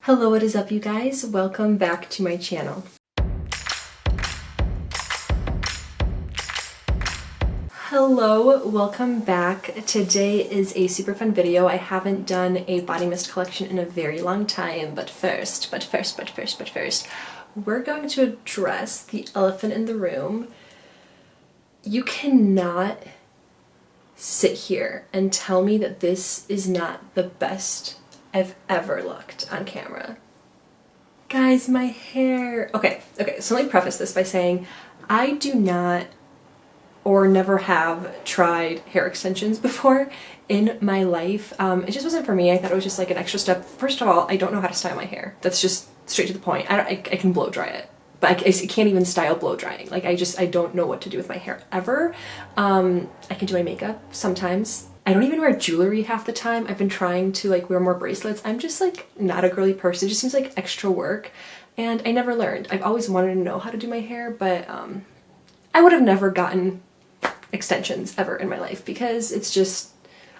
Hello, what is up you guys? Welcome back to my channel. Hello, welcome back. Today is a super fun video. I haven't done a body mist collection in a very long time, but first, we're going to address the elephant in the room. You cannot sit here and tell me that this is not the best I've ever looked on camera. Guys, my hair. Okay, so let me preface this by saying I do not or never have tried hair extensions before in my life. It just wasn't for me. I thought it was just like an extra step. First of all, I don't know how to style my hair. That's just straight to the point. I can blow dry it, but I can't even style blow drying. Like I don't know what to do with my hair ever. I can do my makeup sometimes. I don't even wear jewelry half the time. I've been trying to like wear more bracelets. I'm just like not a girly person. It just seems like extra work and I never learned. I've always wanted to know how to do my hair, but I would have never gotten extensions ever in my life because it's just,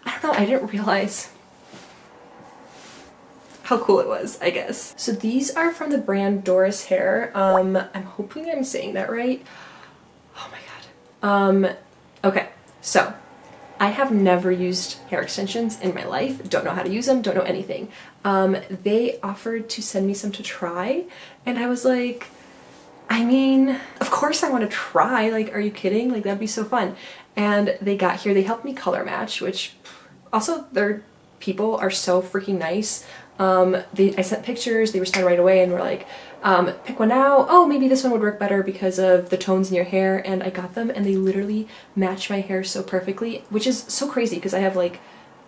I don't know, I didn't realize how cool it was, I guess. So these are from the brand Doris Hair. I'm hoping I'm saying that right. Oh my god. Okay, so I have never used hair extensions in my life, don't know how to use them, don't know anything. They offered to send me some to try and I was like, I mean, of course I want to try, like are you kidding? Like that'd be so fun. And they got here, they helped me color match, which also their people are so freaking nice. I sent pictures, they responded right away and were like, pick one now. Oh, maybe this one would work better because of the tones in your hair. And I got them and they literally match my hair so perfectly, which is so crazy because I have like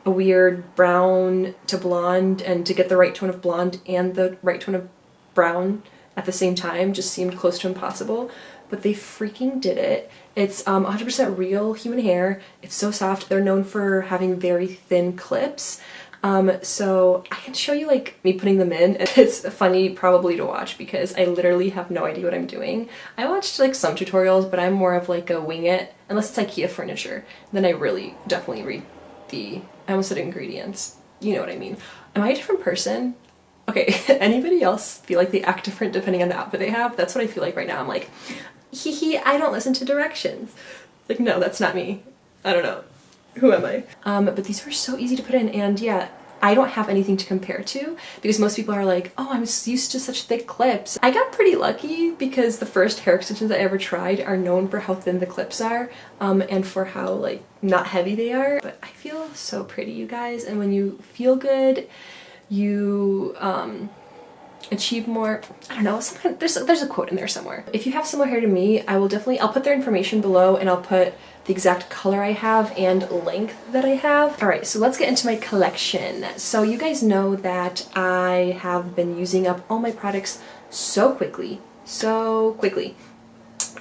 a weird brown to blonde, and to get the right tone of blonde and the right tone of brown at the same time just seemed close to impossible, but they freaking did it. It's 100% real human hair. It's so soft. They're known for having very thin clips. So I can show you like me putting them in, and it's funny probably to watch because I literally have no idea what I'm doing. I watched like some tutorials, but I'm more of like a wing it, unless it's IKEA furniture. Then I really definitely read I almost said ingredients. You know what I mean. Am I a different person? Okay, anybody else feel like they act different depending on the outfit they have? That's what I feel like right now. I'm like, hee hee, I don't listen to directions. Like, no, that's not me. I don't know. Who am I? But these were so easy to put in, and yeah, I don't have anything to compare to because most people are like, oh, I'm used to such thick clips. I got pretty lucky because the first hair extensions I ever tried are known for how thin the clips are, and for how like not heavy they are. But I feel so pretty, you guys, and when you feel good, you achieve more. I don't know, there's a quote in there somewhere. If you have similar hair to me, I'll put their information below and I'll put the exact color I have and length that I have. Alright, so let's get into my collection. So you guys know that I have been using up all my products so quickly.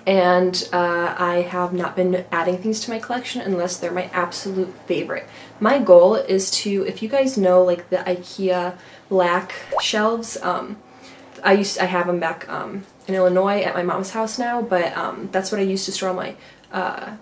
And I have not been adding things to my collection unless they're my absolute favorite. My goal is to, if you guys know like the IKEA black shelves, I have them back in Illinois at my mom's house now, but that's what I used to store all my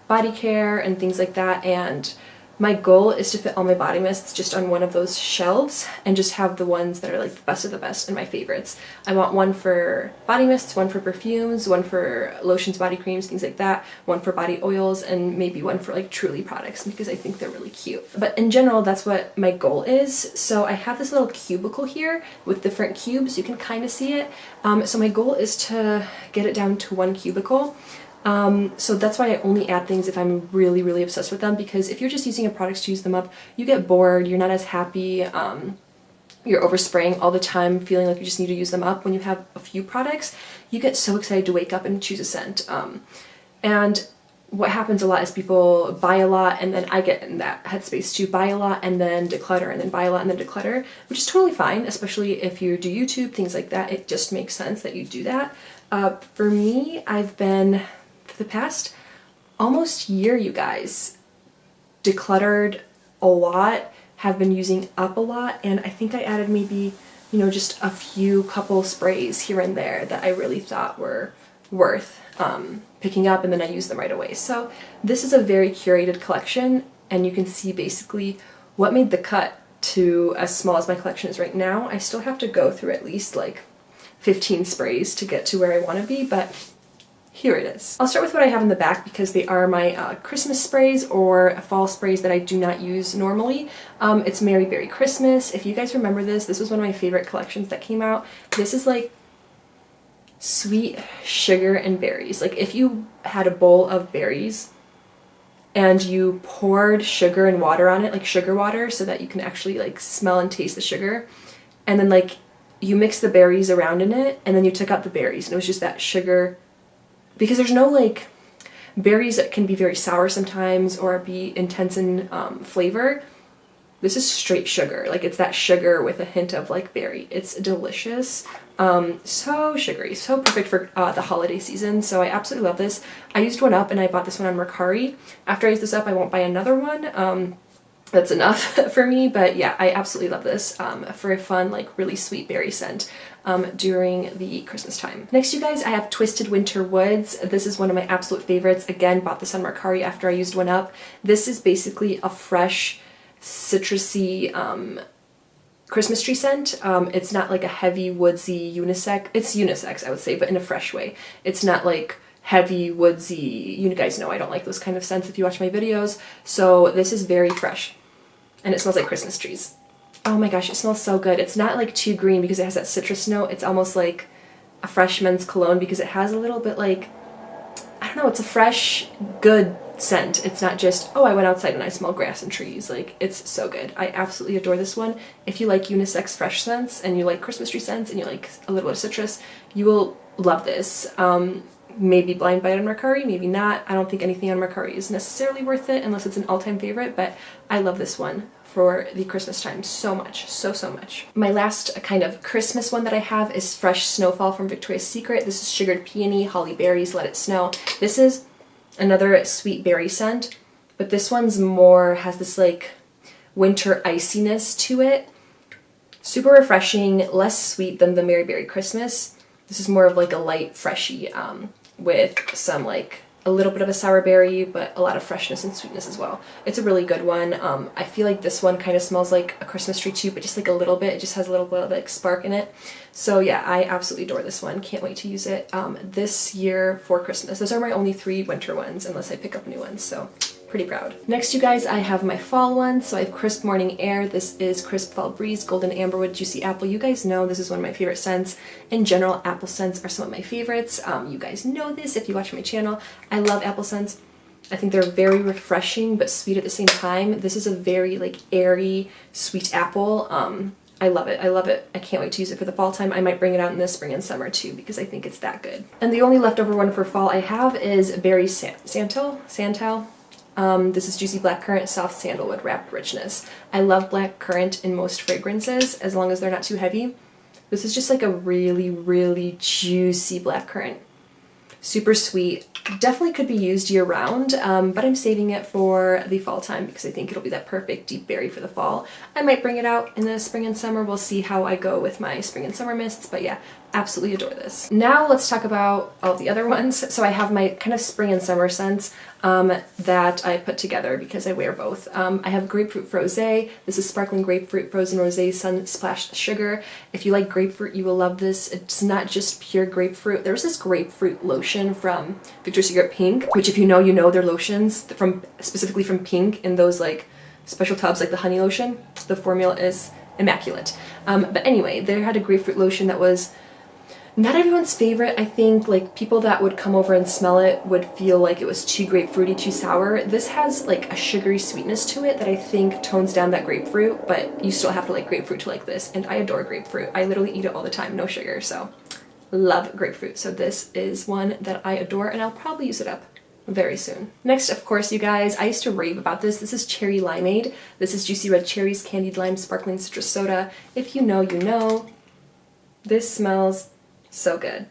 body care and things like that. And my goal is to fit all my body mists just on one of those shelves and just have the ones that are like the best of the best and my favorites. I want one for body mists, one for perfumes, one for lotions, body creams, things like that, one for body oils, and maybe one for like Truly products because I think they're really cute. But in general, that's what my goal is. So I have this little cubicle here with different cubes. You can kind of see it. So my goal is to get it down to one cubicle. So that's why I only add things if I'm really, really obsessed with them, because if you're just using a product to use them up, you get bored, you're not as happy, you're overspraying all the time, feeling like you just need to use them up. When you have a few products, you get so excited to wake up and choose a scent. And what happens a lot is people buy a lot, and then I get in that headspace to buy a lot and then declutter, and then buy a lot and then declutter, which is totally fine, especially if you do YouTube, things like that. It just makes sense that you do that. For me, I've been, for the past almost year, you guys, decluttered a lot, have been using up a lot, and I think I added maybe, you know, just a few couple sprays here and there that I really thought were worth picking up, and then I used them right away. So this is a very curated collection, and you can see basically what made the cut to as small as my collection is right now. I still have to go through at least like 15 sprays to get to where I want to be, but here it is. I'll start with what I have in the back because they are my Christmas sprays or fall sprays that I do not use normally. It's Merry Berry Christmas. If you guys remember this was one of my favorite collections that came out. This is like sweet sugar and berries. Like if you had a bowl of berries and you poured sugar and water on it, like sugar water, so that you can actually like smell and taste the sugar, and then like you mix the berries around in it, and then you took out the berries and it was just that sugar. Because there's no like, berries that can be very sour sometimes or be intense in flavor. This is straight sugar. Like it's that sugar with a hint of like berry. It's delicious. So sugary, so perfect for the holiday season. So I absolutely love this. I used one up and I bought this one on Mercari. After I use this up, I won't buy another one. That's enough for me, but yeah, I absolutely love this for a fun, like really sweet berry scent during the Christmas time. Next, you guys, I have Twisted Winter Woods. This is one of my absolute favorites. Again, bought this on Mercari after I used one up. This is basically a fresh, citrusy Christmas tree scent. It's not like a heavy, woodsy unisex. It's unisex, I would say, but in a fresh way. It's not like heavy, woodsy, you guys know I don't like those kind of scents if you watch my videos. So this is very fresh and it smells like Christmas trees. Oh my gosh, it smells so good. It's not like too green because it has that citrus note. It's almost like a fresh men's cologne because it has a little bit like, I don't know, it's a fresh, good scent. It's not just, oh, I went outside and I smell grass and trees. Like, it's so good. I absolutely adore this one. If you like unisex fresh scents and you like Christmas tree scents and you like a little bit of citrus, you will love this. Maybe blind buy it on Mercari, maybe not. I don't think anything on Mercari is necessarily worth it unless it's an all-time favorite, but I love this one for the Christmas time so much, so much. My last kind of Christmas one that I have is Fresh Snowfall from Victoria's Secret. This is Sugared Peony, Holly Berries, Let It Snow. This is another sweet berry scent, but this one's more, has this like winter iciness to it. Super refreshing, less sweet than the Merry Berry Christmas. This is more of like a light, freshy, with some like a little bit of a sour berry, but a lot of freshness and sweetness as well. It's a really good one. I feel like this one kind of smells like a Christmas tree too, but just like a little bit. It just has a little bit of like spark in it. So yeah, I absolutely adore this one. Can't wait to use it this year for Christmas. Those are my only 3 winter ones unless I pick up new ones, so pretty proud. Next, you guys, I have my fall ones. So I have Crisp Morning Air. This is Crisp Fall Breeze, Golden Amberwood, Juicy Apple. You guys know this is one of my favorite scents. In general, apple scents are some of my favorites. You guys know this if you watch my channel. I love apple scents. I think they're very refreshing but sweet at the same time. This is a very like airy, sweet apple. I love it. I love it. I can't wait to use it for the fall time. I might bring it out in the spring and summer too because I think it's that good. And the only leftover one for fall I have is Berry Santo. This is Juicy Blackcurrant, Soft Sandalwood, Wrapped Richness. I love blackcurrant in most fragrances as long as they're not too heavy. This is just like a really, really juicy blackcurrant. Super sweet. Definitely could be used year round, but I'm saving it for the fall time because I think it'll be that perfect deep berry for the fall. I might bring it out in the spring and summer. We'll see how I go with my spring and summer mists, but yeah, absolutely adore this. Now let's talk about all the other ones. So I have my kind of spring and summer scents that I put together because I wear both. I have Grapefruit Rosé. This is Sparkling Grapefruit Frozen Rosé Sun Splashed Sugar. If you like grapefruit, you will love this. It's not just pure grapefruit. There's this grapefruit lotion from Victoria's Secret Pink, which if you know, they're lotions from specifically from Pink in those like special tubs like the honey lotion. The formula is immaculate. But anyway, they had a grapefruit lotion that was not everyone's favorite. I think like people that would come over and smell it would feel like it was too grapefruity, too sour. This has like a sugary sweetness to it that I think tones down that grapefruit, but you still have to like grapefruit to like this, and I adore grapefruit. I literally eat it all the time, no sugar, so love grapefruit. So this is one that I adore and I'll probably use it up very soon. Next, of course, you guys, I used to rave about this. This is Cherry Limeade. This is Juicy Red Cherries, Candied Lime, Sparkling Citrus Soda. If you know, you know. This smells so good.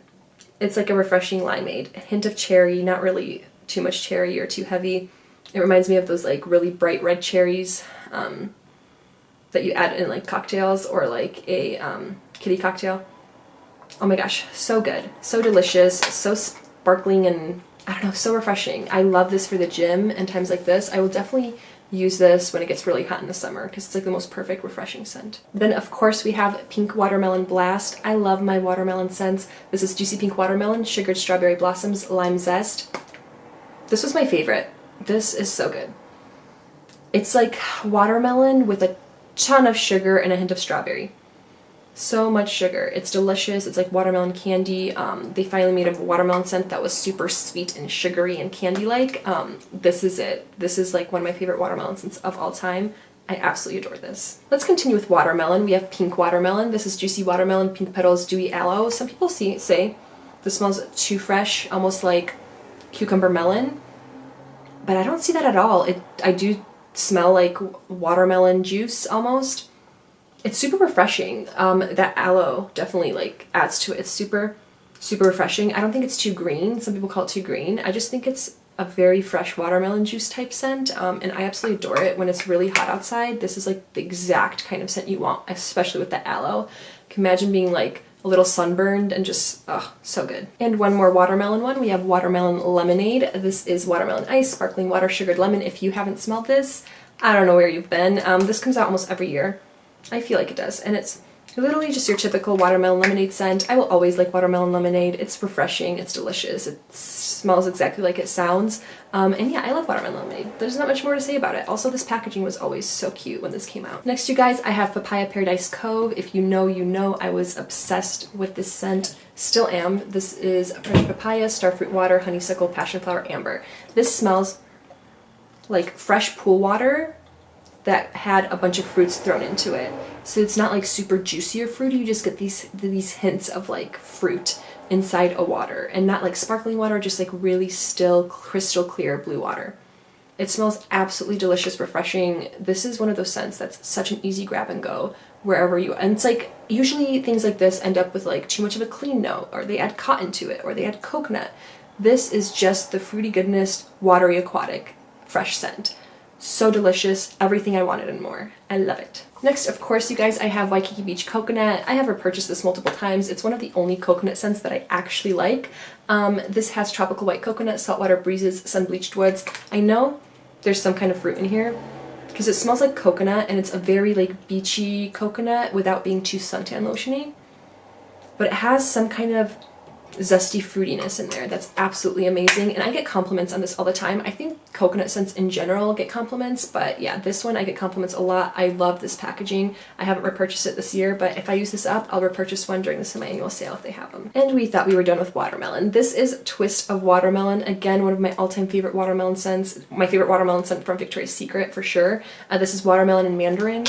It's like a refreshing limeade. A hint of cherry, not really too much cherry or too heavy. It reminds me of those like really bright red cherries that you add in like cocktails or like a kitty cocktail. Oh my gosh, so good. So delicious, so sparkling and I don't know, so refreshing. I love this for the gym and times like this. I will definitely use this when it gets really hot in the summer because it's like the most perfect refreshing scent. Then of course we have Pink Watermelon Blast. I love my watermelon scents. This is Juicy Pink Watermelon, Sugared Strawberry Blossoms, Lime Zest. This was my favorite. This is so good. It's like watermelon with a ton of sugar and a hint of strawberry. So much sugar. It's delicious. It's like watermelon candy. They finally made a watermelon scent that was super sweet and sugary and candy-like. This is it. This is like one of my favorite watermelon scents of all time. I absolutely adore this. Let's continue with watermelon. We have Pink Watermelon. This is Juicy Watermelon, Pink Petals, Dewy Aloe. Some people say this smells too fresh, almost like cucumber melon. But I don't see that at all. I do smell like watermelon juice almost. It's super refreshing. That aloe definitely like adds to it. It's super refreshing. I don't think it's too green. Some people call it too green. I just think it's a very fresh watermelon juice type scent, and I absolutely adore it when it's really hot outside. This is like the exact kind of scent you want, especially with the aloe. You can imagine being like a little sunburned and just, oh, so good. And one more watermelon one. We have Watermelon Lemonade. This is watermelon ice, sparkling water, sugared lemon. If you haven't smelled this, I don't know where you've been. This comes out almost every year. I feel like it does, and it's literally just your typical watermelon lemonade scent. I will always like watermelon lemonade. It's refreshing, it's delicious, it smells exactly like it sounds, and yeah, I love watermelon lemonade. There's not much more to say about it. Also, this packaging was always so cute when this came out. Next, you guys, I have Papaya Paradise Cove. If you know, you know. I was obsessed with this scent, still am. This is fresh papaya, starfruit water, honeysuckle, passion flower, amber. This smells like fresh pool water that had a bunch of fruits thrown into it. So it's not like super juicy or fruity, you just get these hints of like fruit inside a water, and not like sparkling water, just like really still crystal clear blue water. It smells absolutely delicious, refreshing. This is one of those scents that's such an easy grab and go wherever you, and it's like usually things like this end up with like too much of a clean note, or they add cotton to it, or they add coconut. This is just the fruity goodness, watery aquatic, fresh scent. So delicious, everything I wanted and more. I love it. Next, of course, you guys, I have Waikiki Beach Coconut. I have repurchased this multiple times. It's one of the only coconut scents that I actually like. This has tropical white coconut, saltwater breezes, sun-bleached woods. I know there's some kind of fruit in here because it smells like coconut, and it's a very like beachy coconut without being too suntan lotiony. But it has some kind of zesty fruitiness in there that's absolutely amazing, and I get compliments on this all the time. I think coconut scents in general get compliments, but yeah, this one I get compliments a lot. I love this packaging. I haven't repurchased it this year, but if I use this up, I'll repurchase one during the semi-annual sale if they have them. And we thought we were done with watermelon. This is Twist of Watermelon. Again, one of my all-time favorite watermelon scents. My favorite watermelon scent from Victoria's Secret for sure. This is watermelon and mandarin.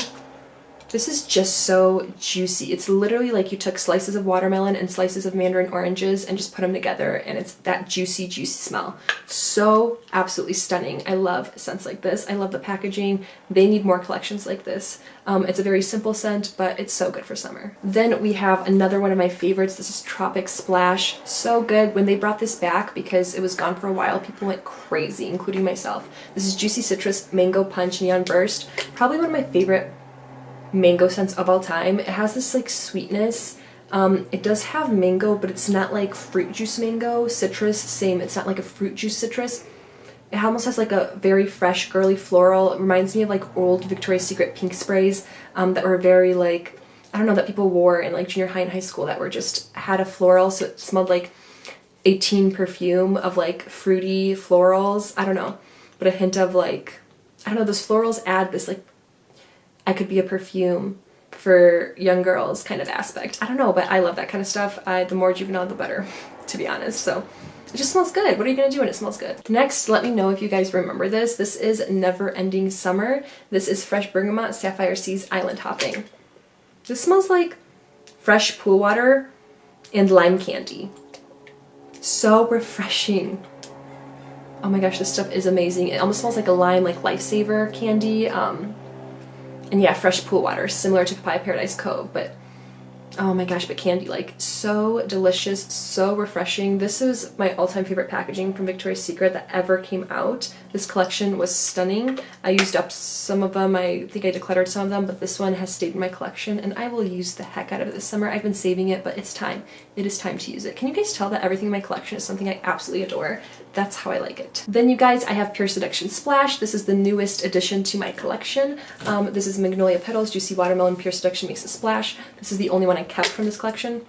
This is just so juicy. It's literally like you took slices of watermelon and slices of mandarin oranges and just put them together, and it's that juicy, juicy smell. So absolutely stunning. I love scents like this. I love the packaging. They need more collections like this. It's a very simple scent, but it's so good for summer. Then we have another one of my favorites. This is Tropic Splash. So good. When they brought this back, because it was gone for a while, people went crazy, including myself. This is Juicy Citrus, Mango Punch, Neon Burst. Probably one of my favorite mango scents of all time. It has this like sweetness. It does have mango, but it's not like fruit juice mango. Citrus, same. It's not like a fruit juice citrus. It almost has like a very fresh, girly floral. It reminds me of like old Victoria's Secret pink sprays that were very like, I don't know, that people wore in like junior high and high school that were just had a floral, so it smelled like a teen perfume of like fruity florals. I don't know, but a hint of like, I don't know, those florals add this like I could be a perfume for young girls kind of aspect. I don't know, but I love that kind of stuff. The more juvenile, the better, to be honest. So it just smells good. What are you gonna do when it smells good? Next, let me know if you guys remember this. This is Never Ending Summer. This is Fresh Bergamot, Sapphire Seas, Island Hopping. This smells like fresh pool water and lime candy. So refreshing. Oh my gosh, this stuff is amazing. It almost smells like a lime, like Lifesaver candy. And yeah, fresh pool water, similar to Papaya Paradise Cove, but Oh my gosh, but candy-like. So delicious, so refreshing. This is my all-time favorite packaging from Victoria's Secret that ever came out. This collection was stunning. I used up some of them. I think I decluttered some of them, but this one has stayed in my collection and I will use the heck out of it this summer. I've been saving it, but it's time. It is time to use it. Can you guys tell that everything in my collection is something I absolutely adore? That's how I like it. Then you guys, I have Pure Seduction Splash. This is the newest addition to my collection. This is Magnolia Petals, Juicy Watermelon, Pure Seduction makes a splash. This is the only one I kept from this collection.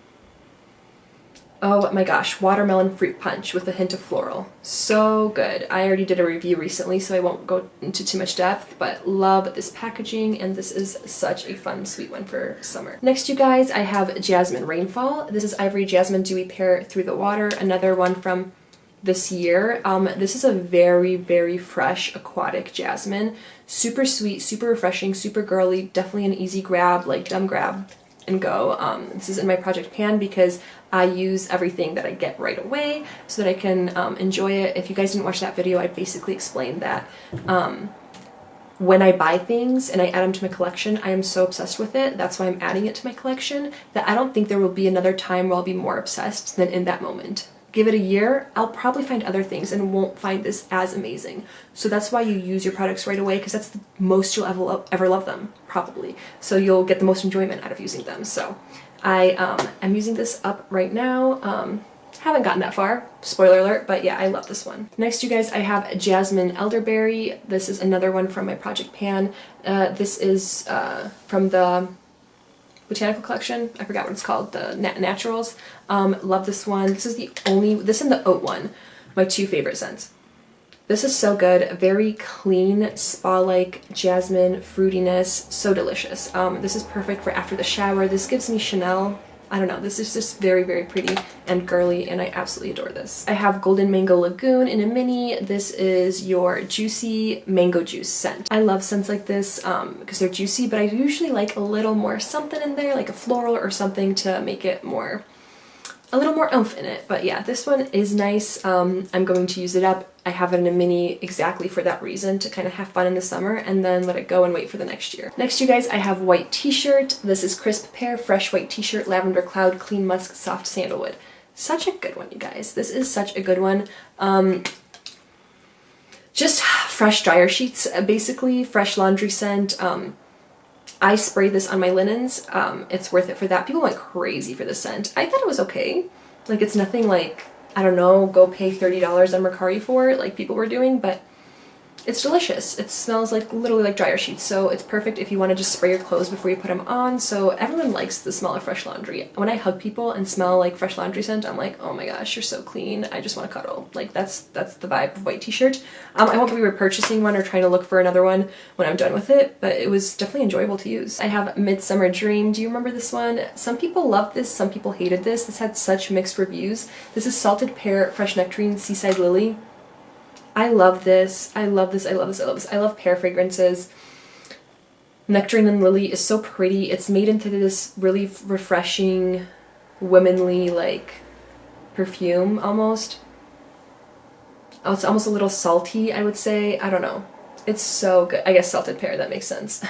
Oh my gosh, Watermelon Fruit Punch with a hint of floral. So good. I already did a review recently, so I won't go into too much depth, but love this packaging, and this is such a fun, sweet one for summer. Next, you guys, I have Jasmine Rainfall. This is Ivory Jasmine Dewy Pear Through the Water, another one from this year. This is a very, very fresh aquatic jasmine. Super sweet, super refreshing, super girly, definitely an easy grab, like dumb grab and go. This is in my project pan because I use everything that I get right away so that I can enjoy it. If you guys didn't watch that video, I basically explained that when I buy things and I add them to my collection, I am so obsessed with it. That's why I'm adding it to my collection, that I don't think there will be another time where I'll be more obsessed than in that moment. Give it a year, I'll probably find other things and won't find this as amazing. So that's why you use your products right away, because that's the most you'll ever love them, probably. So you'll get the most enjoyment out of using them. So I am using this up right now. Haven't gotten that far, spoiler alert, but yeah, I love this one. Next, you guys, I have Jasmine Elderberry. This is another one from my project pan. This is from the botanical collection. I forgot what it's called, the Naturals. Love this one. This is this and the oat one, my two favorite scents. This is so good. Very clean, spa-like jasmine fruitiness. So delicious. This is perfect for after the shower. This gives me Chanel. I don't know, this is just very, very pretty and girly, and I absolutely adore this. I have Golden Mango Lagoon in a mini. This is your juicy mango juice scent. I love scents like this because they're juicy, but I usually like a little more something in there, like a floral or something to make it a little more oomph in it. But yeah, this one is nice. I'm going to use it up. I have it in a mini exactly for that reason, to kind of have fun in the summer and then let it go and wait for the next year. Next, you guys, I have White T-shirt. This is Crisp Pear, Fresh White T-shirt, Lavender Cloud, Clean Musk, Soft Sandalwood. Such a good one, you guys. This is such a good one. Just fresh dryer sheets, basically, fresh laundry scent. I sprayed this on my linens. It's worth it for that. People went crazy for this scent. I thought it was okay. Like, it's nothing like, I don't know, go pay $30 on Mercari for it like people were doing, but it's delicious. It smells like literally like dryer sheets, so it's perfect if you want to just spray your clothes before you put them on. So everyone likes the smell of fresh laundry. When I hug people and smell like fresh laundry scent, I'm like, oh my gosh, you're so clean. I just want to cuddle. Like, that's the vibe of White T-shirt. I won't be repurchasing one or trying to look for another one when I'm done with it, but it was definitely enjoyable to use. I have MidSummer Dream. Do you remember this one? Some people loved this, some people hated this. This had such mixed reviews. This is Salted Pear, Fresh Nectarine, Seaside Lily. I love this. I love this. I love this. I love this. I love pear fragrances. Nectarine and Lily is so pretty. It's made into this really refreshing, womanly, like, perfume almost. Oh, it's almost a little salty, I would say. I don't know. It's so good. I guess salted pear, that makes sense.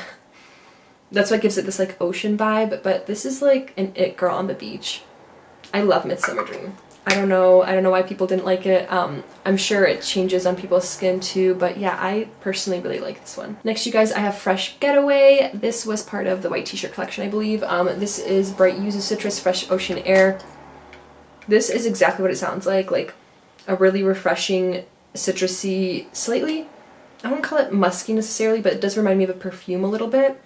That's what gives it this, like, ocean vibe, but this is like an it girl on the beach. I love MidSummer Dream. I don't know why people didn't like it. I'm sure it changes on people's skin too, but yeah, I personally really like this one. Next, you guys, I have Fresh Getaway. This was part of the White T-shirt collection, I believe. This is Bright Yuzu Citrus, Fresh Ocean Air. This is exactly what it sounds like a really refreshing, citrusy, slightly, I wouldn't call it musky necessarily, but it does remind me of a perfume a little bit.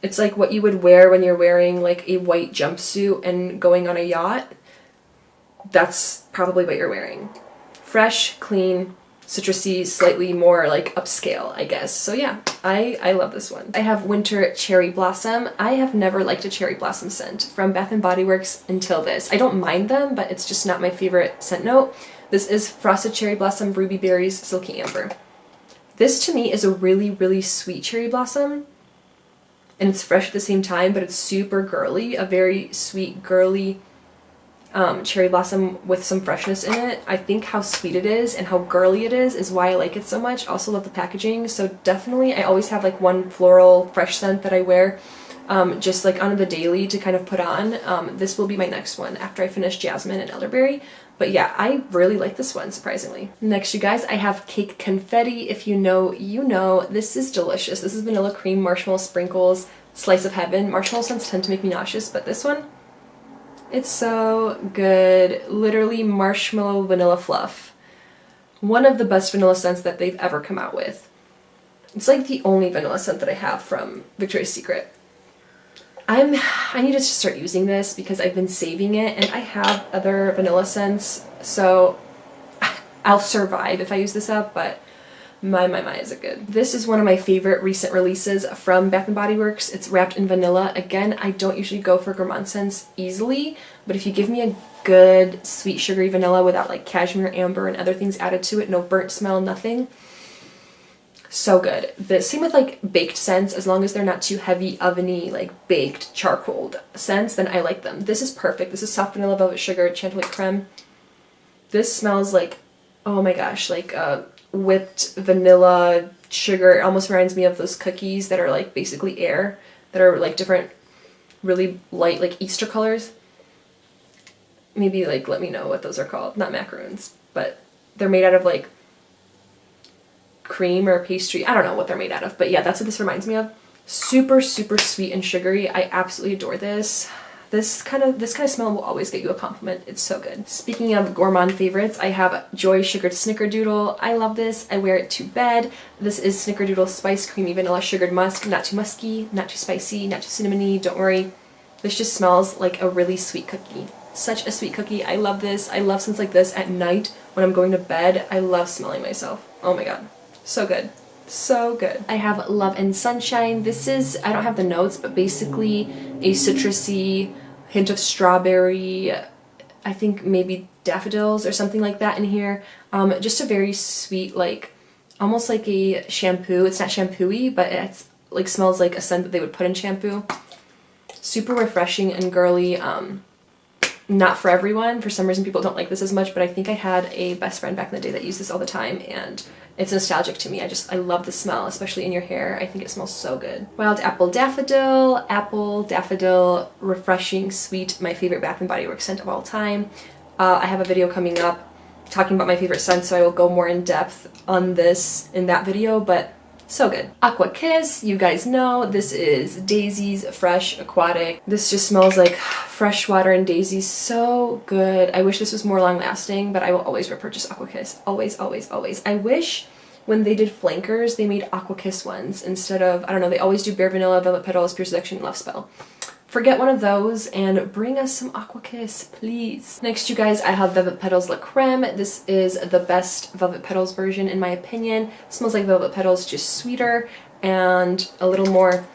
It's like what you would wear when you're wearing like a white jumpsuit and going on a yacht. That's probably what you're wearing. Fresh, clean, citrusy, slightly more like upscale, I guess. So yeah, I love this one. I have Winter Cherry Blossom. I have never liked a cherry blossom scent from Bath & Body Works until this. I don't mind them, but it's just not my favorite scent note. This is Frosted Cherry Blossom, Ruby Berries, Silky Amber. This to me is a really, really sweet cherry blossom, and it's fresh at the same time, but it's super girly, a very sweet, girly cherry blossom with some freshness in it. I think how sweet it is and how girly it is why I like it so much. Also love the packaging. So definitely I always have like one floral fresh scent that I wear just like on the daily to kind of put on. This will be my next one after I finish Jasmine and Elderberry. But yeah, I really like this one, surprisingly. Next, you guys, I have Cake Confetti. If you know, you know. This is delicious. This is vanilla cream, marshmallow sprinkles, slice of heaven. Marshmallow scents tend to make me nauseous, but this one, it's so good. Literally marshmallow vanilla fluff. One of the best vanilla scents that they've ever come out with. It's like the only vanilla scent that I have from Victoria's Secret. I need to start using this because I've been saving it, and I have other vanilla scents, so I'll survive if I use this up, but my, is it good. This is one of my favorite recent releases from Bath & Body Works. It's wrapped in vanilla. Again, I don't usually go for gourmand scents easily, but if you give me a good sweet sugary vanilla without like cashmere, amber, and other things added to it, no burnt smell, nothing, so good. The same with like baked scents, as long as they're not too heavy, oveny, like baked charcoal scents, then I like them. This is perfect. This is soft vanilla velvet sugar, Chantilly creme. This smells like, oh my gosh, like whipped vanilla sugar. It almost reminds me of those cookies that are like basically air, that are like different, really light, like Easter colors. Maybe like let me know what those are called. Not macaroons, but they're made out of like cream or pastry. I don't know what they're made out of, but yeah, that's what this reminds me of. Super, super sweet and sugary. I absolutely adore this. This kind of smell will always get you a compliment. It's so good. Speaking of gourmand favorites, I have Joy Sugared Snickerdoodle. I love this. I wear it to bed. This is Snickerdoodle Spice Creamy Vanilla Sugared Musk. Not too musky, not too spicy, not too cinnamony. Don't worry. This just smells like a really sweet cookie. Such a sweet cookie. I love this. I love scents like this at night when I'm going to bed. I love smelling myself. Oh my god. So good. So good. I have Love and Sunshine. This is, I don't have the notes, but basically a citrusy hint of strawberry, I think maybe daffodils or something like that in here. Just a very sweet, like, almost like a shampoo. It's not shampoo-y, but it's like smells like a scent that they would put in shampoo. Super refreshing and girly. Not for everyone. For some reason people don't like this as much, but I think I had a best friend back in the day that used this all the time, and it's nostalgic to me. I love the smell, especially in your hair. I think it smells so good. Wild Apple Daffodil, refreshing, sweet, my favorite Bath & Body Works scent of all time. I have a video coming up talking about my favorite scents, so I will go more in depth on this in that video, but so good. Aqua Kiss, you guys know, this is daisies, fresh, aquatic. This just smells like fresh water and daisies. So good. I wish this was more long lasting, but I will always repurchase Aqua Kiss. Always, always, always. I wish when they did flankers, they made Aqua Kiss ones instead of, I don't know, they always do Bare Vanilla, Velvet Petals, Pure Seduction, Love Spell. Forget one of those and bring us some Aqua Kiss, please. Next, you guys, I have Velvet Petals La Creme. This is the best Velvet Petals version in my opinion. It smells like Velvet Petals, just sweeter and a little more,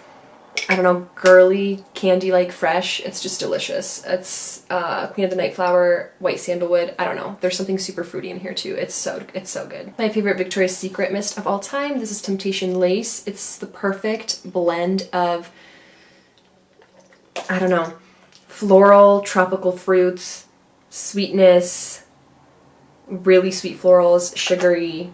I don't know, girly, candy-like fresh. It's just delicious. It's Queen of the Night Flower, White Sandalwood. I don't know. There's something super fruity in here too. It's so good. My favorite Victoria's Secret mist of all time. This is Temptation Lace. It's the perfect blend of, I don't know, floral, tropical fruits, sweetness, really sweet florals, sugary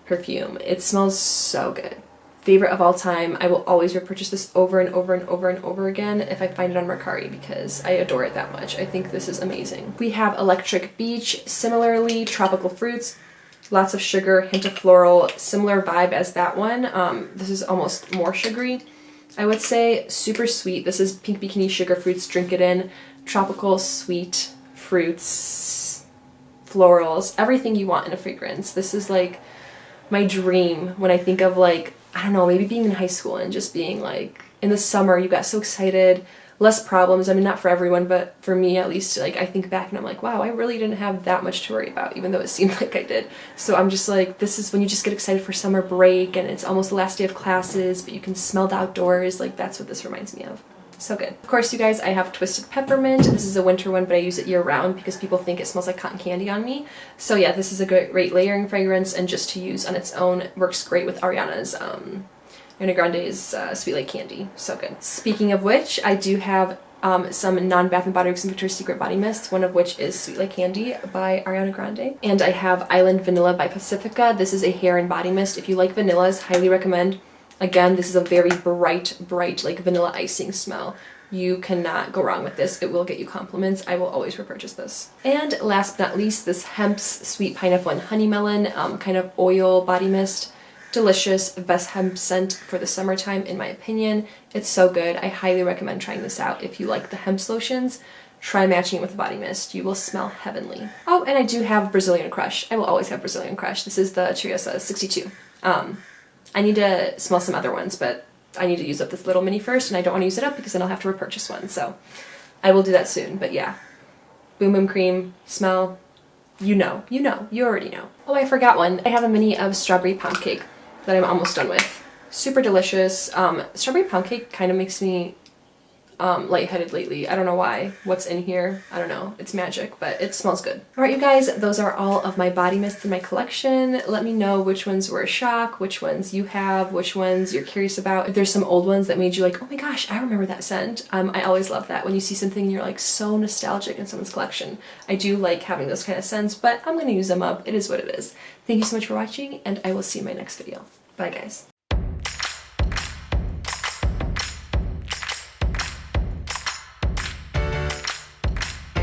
perfume. It smells so good. Favorite of all time. I will always repurchase this over and over and over and over again if I find it on Mercari because I adore it that much. I think this is amazing. We have Electric Beach. Similarly, tropical fruits, lots of sugar, hint of floral, similar vibe as that one. This is almost more sugary, I would say. Super sweet. This is Pink Bikini Sugar Fruits, Drink It In. Tropical, sweet fruits, florals, everything you want in a fragrance. This is like my dream when I think of like, I don't know, maybe being in high school and just being like, in the summer you got so excited, less problems. I mean, not for everyone, but for me at least, like I think back and I'm like, wow, I really didn't have that much to worry about, even though it seemed like I did. So I'm just like, this is when you just get excited for summer break and it's almost the last day of classes, but you can smell the outdoors. Like that's what this reminds me of. So good. Of course, you guys, I have Twisted Peppermint. This is a winter one, but I use it year round because people think it smells like cotton candy on me. So yeah, this is a great layering fragrance, and just to use on its own, it works great with Ariana Grande's Sweet Like Candy. So good. Speaking of which, I do have some non-Bath & Body Works and Victoria's Secret body mists, one of which is Sweet Like Candy by Ariana Grande. And I have Island Vanilla by Pacifica. This is a hair and body mist. If you like vanillas, highly recommend Again, this is a very bright, like vanilla icing smell. You cannot go wrong with this. It will get you compliments. I will always repurchase this. And last but not least, this Hemp's Sweet Pineapple and Honey Melon kind of oil body mist. Delicious, best hemp scent for the summertime in my opinion. It's so good. I highly recommend trying this out. If you like the hemp lotions, try matching it with the body mist. You will smell heavenly. Oh, and I do have Brazilian Crush. I will always have Brazilian Crush. This is the Chiosa 62. I need to smell some other ones, but I need to use up this little mini first, and I don't want to use it up because then I'll have to repurchase one. So I will do that soon. But yeah, Boom Boom Cream, smell, you already know. Oh, I forgot one. I have a mini of Strawberry Pound Cake that I'm almost done with. Super delicious. Strawberry Pound Cake kind of makes me lightheaded lately. I don't know why. What's in here? I don't know. It's magic, but it smells good. Alright, you guys, those are all of my body mists in my collection. Let me know which ones were a shock, which ones you have, which ones you're curious about. If there's some old ones that made you like, oh my gosh, I remember that scent. I always love that when you see something and you're like so nostalgic in someone's collection. I do like having those kind of scents, but I'm gonna use them up. It is what it is. Thank you so much for watching, and I will see you in my next video. Bye, guys.